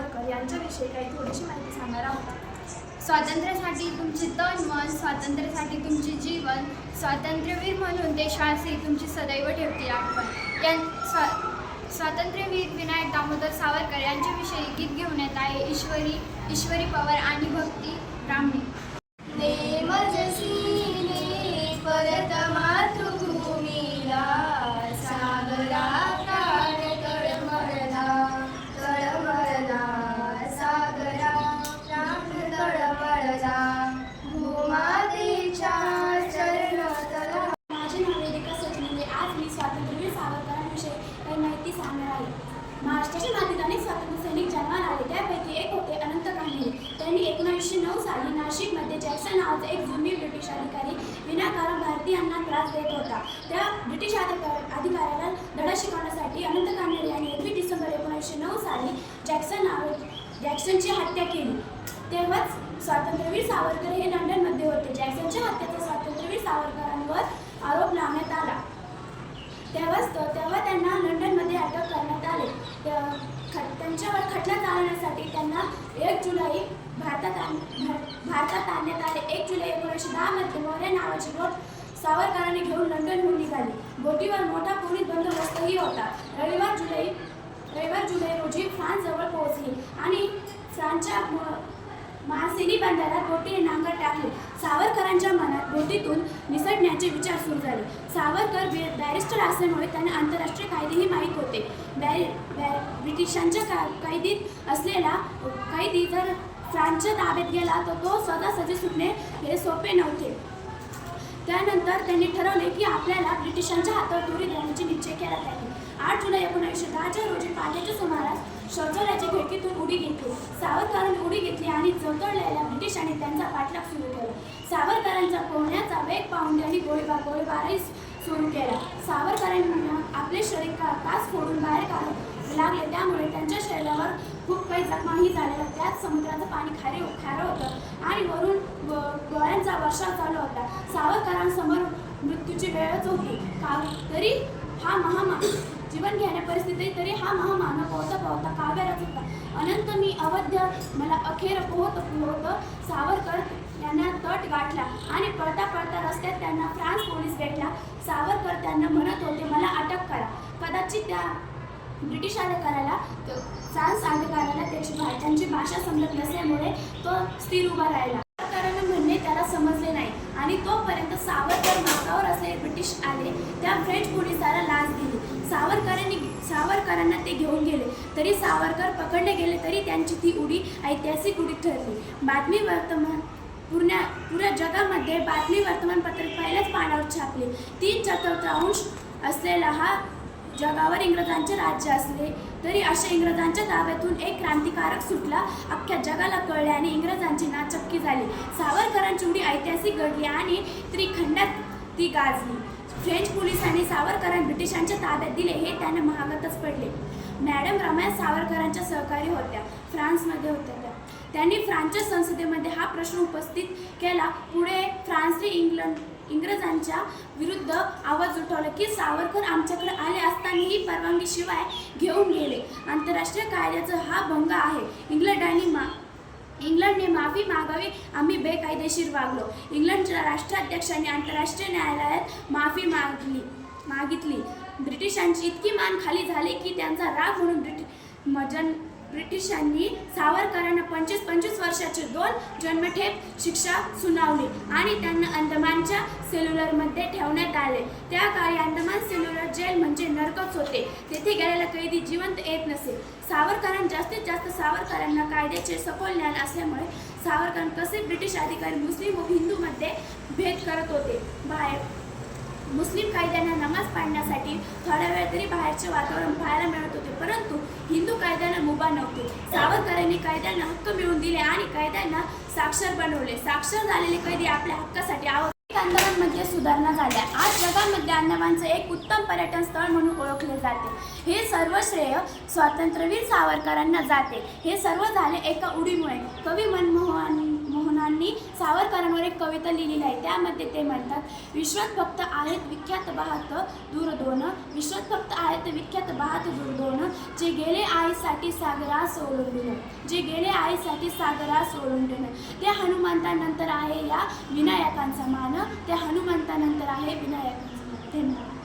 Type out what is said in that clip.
सावरकर यांच्याविषयी काही थोडीशी माहिती सांगणार आहोत। स्वातंत्र्यासाठी तुमचे तन मन, स्वातंत्र्यासाठी तुमचे जीवन, स्वातंत्र्यवीर म्हणून देशाशी तुमची सदैव ठेवतील आठवण। स्वातंत्र्यवीर विनायक दामोदर सावरकर यांच्याविषयी गीत घेऊन येत आहे ईश्वरी पवार आणि भक्ती ब्राह्मणी। परत मातृभूमीला सागरा काळ तळमळला सागरा तळमळला भूमातेच्या चरणतला। माझे नाव वेदिका सचिन। आज मी स्वातंत्र्यवीर सावरकरांविषयी काही माहिती सांगणार आहे। महाराष्ट्राच्या मातीत अनेक स्वातंत्र्य सैनिक जन्माला आले, त्यापैकी एक होते अनंत कान्हे। त्यांनी 1909 साली नाशिकमध्ये जॅक्सन नावाचा एक जुनी ब्रिटिश अधिकारी विनाकारण भारतीयांना त्रास देत होता। त्या ब्रिटिश अधिकाऱ्याला धडा शिकवण्यासाठी अनंत कान्हे यांनी 21 डिसेंबर 1909 साली जॅक्सनची हत्या केली। तेव्हाच स्वातंत्र्यवीर सावरकर हे लंडनमध्ये होते। जॅक्सनच्या हत्येचा स्वातंत्र्यवीर सावरकरांवर आरोप लावण्यात आला। तेव्हा त्यांना लंडनमध्ये अटक करण्यात आले। त्यांच्यावर खटला चालवण्यासाठी त्यांना 1 जुलै भारतात आणण्यात आले। 1 जुलै 1910 मध्ये मोर्या नावाची बोट सावरकरांनी घेऊन लंडनहून निघाली। बोटीवर मोठा पोलीस बंदोबस्तही होता। रविवार जुलै रोजी फ्रान्सजवळ पोहोचली आणि फ्रान्सच्या मार्सिली बंदरात बोटीने नांगर टाकले। सावरकरांच्या मनात बोटीतून निसटण्याचे विचार सुरू झाले। सावरकर बॅरिस्टर असल्यामुळे त्यांना आंतरराष्ट्रीय कायदेही माहीत होते। ब्रिटिशांच्या कैदीत असलेला कैदी जर फ्रान्सच्या ताब्यात गेला तर तो सहजासहजी सुटणे हे सोपे नव्हते। त्यानंतर त्यांनी ठरवले की आपल्याला ब्रिटिशांच्या हातावर तुरी देण्याचे निश्चय केला पाहिजे। 8 जुलै 1910 रोजी पहाटेच्या सुमारास शौचालयाच्या खिडकीतून उडी घेतली। सावरकरांनी उडी घेतली आणि चौतळलेल्या ब्रिटिशांनी त्यांचा पाठलाग सुरू केला। सावरकरांचा पोहण्याचा वेग पाहून त्यांनी गोळीबारही सुरू केला। सावरकरांना आपले शरीर कास फोडून बाहेर काढू लागले, त्यामुळे त्यांच्या शरीरावर खूप काही जखमाही झालेल्या। त्यात समुद्राचं पाणी खारं होतं आणि वरून गोळ्यांचा वर्षाव चालू होता। सावरकरांसमोर मृत्यूची वेळच होती। तरी हा जीवन घेण्या परिस्थितीत तरी हा महामानव पोहता काव्यालाच होता। अनंत मी अवध्य मला अखेर पोहत सावरकर यांना तट गाठला आणि पळता रस्त्यात त्यांना फ्रान्स पोलीस भेटला। सावरकर त्यांना म्हणत होते, मला अटक करा। कदाचित त्या ब्रिटिश अधिकाऱ्याला फ्रान्स अधिकाऱ्याला त्यांची भाषा समजत नसल्यामुळे तो स्थिर उभा राहिला। सावरकरांना म्हणणे त्याला समजले नाही आणि तोपर्यंत सावरकर मार्गावर असलेले ब्रिटिश आले। त्या फ्रेंच पोलिसाला लाच दिली। सावरकरांना ते घेऊन गेले। तरी सावरकर पकडले गेले तरी त्यांची ती उडी ऐतिहासिक उडी ठरली। पुऱ्या जगामध्ये बातमी वर्तमानपत्र पहिल्याच पानावर छापले। 3/4 असलेला हा जगावर इंग्रजांचे राज्य असले तरी अशा इंग्रजांच्या ताब्यातून एक क्रांतिकारक सुटला। अख्ख्या जगाला कळले आणि इंग्रजांची नाचक्की झाली। सावरकरांची उडी ऐतिहासिक घडली आणि त्रिखंडात ती गाजली। फ्रेंच पोलिसांनी सावरकरांना ब्रिटिशांच्या ताब्यात दिले हे त्यांना महागातच पडले। मॅडम रमाया सावरकरांच्या सहकारी होत्या, फ्रान्समध्ये होत्या। त्यांनी फ्रान्सच्या संसदेमध्ये हा प्रश्न उपस्थित केला। पुढे फ्रान्सने इंग्रजांच्या विरुद्ध आवाज उठवला की सावरकर आमच्याकडे आले असतानाही परवानगीशिवाय घेऊन गेले। आंतरराष्ट्रीय कायद्याचा हा भंग आहे। इंग्लंडने माफी मागावी, आम्ही बेकायदेशीर वागलो। इंग्लंडच्या राष्ट्राध्यक्षांनी आंतरराष्ट्रीय न्यायालयात माफी मागितली। ब्रिटिशांची इतकी मान खाली झाली की त्यांचा राग म्हणून ब्रिटिशांनी सावरकरांना 25 वर्षाची 2 जन्मठेप शिक्षा सुनावली आणि त्यांना अंदमानच्या सेल्युलरमध्ये ठेवण्यात आले। त्या काळी अंदमान सेल्युलर जेल म्हणजे नरकच होते। तेथे गेलेला कैदी जिवंत येत नसे। जास्तीत जास्त सावरकरांना कायद्याचे सखोल ज्ञान असल्यामुळे सावरकर कसे ब्रिटिश अधिकारी मुस्लिम व हिंदूमध्ये भेद करत होते। मुस्लिम कायद्यांना नमाज पाळण्यासाठी थोडा वेळ तरी बाहेरचे वातावरण पाहायला मिळत होते, परंतु हिंदू कायद्यांना मुभा नव्हते। सावरकरांनी कायद्यांना हक्क मिळवून दिले आणि कायद्यांना साक्षर बनवले। साक्षर झालेले कैदी आपल्या हक्कासाठी अंदमानमध्ये सुधारणा झाल्या। आज जगामध्ये अंदमानचे एक उत्तम पर्यटन स्थळ म्हणून ओळखले जाते। हे सर्व श्रेय स्वातंत्र्यवीर सावरकरांना जाते। हे सर्व झाले एका उडीमुळे। कवी मनमोहन मोहनांनी सावरकरांवर एक कविता लिहिलेली आहे. त्यामध्ये ते म्हणतात, विश्वात फक्त आहेत विख्यात बाहत दूर दोन, विश्वात फक्त आहेत विख्यात बाहत दूर दोन, जे गेले आईसाठी सागरास ओलांडून, जे गेले आईसाठी सागरास ओलांडून. त्या हनुमंतानंतर आहे या विनायकांचा मान, त्या हनुमंतानंतर आहे विनायकांचा मान. धन्यवाद.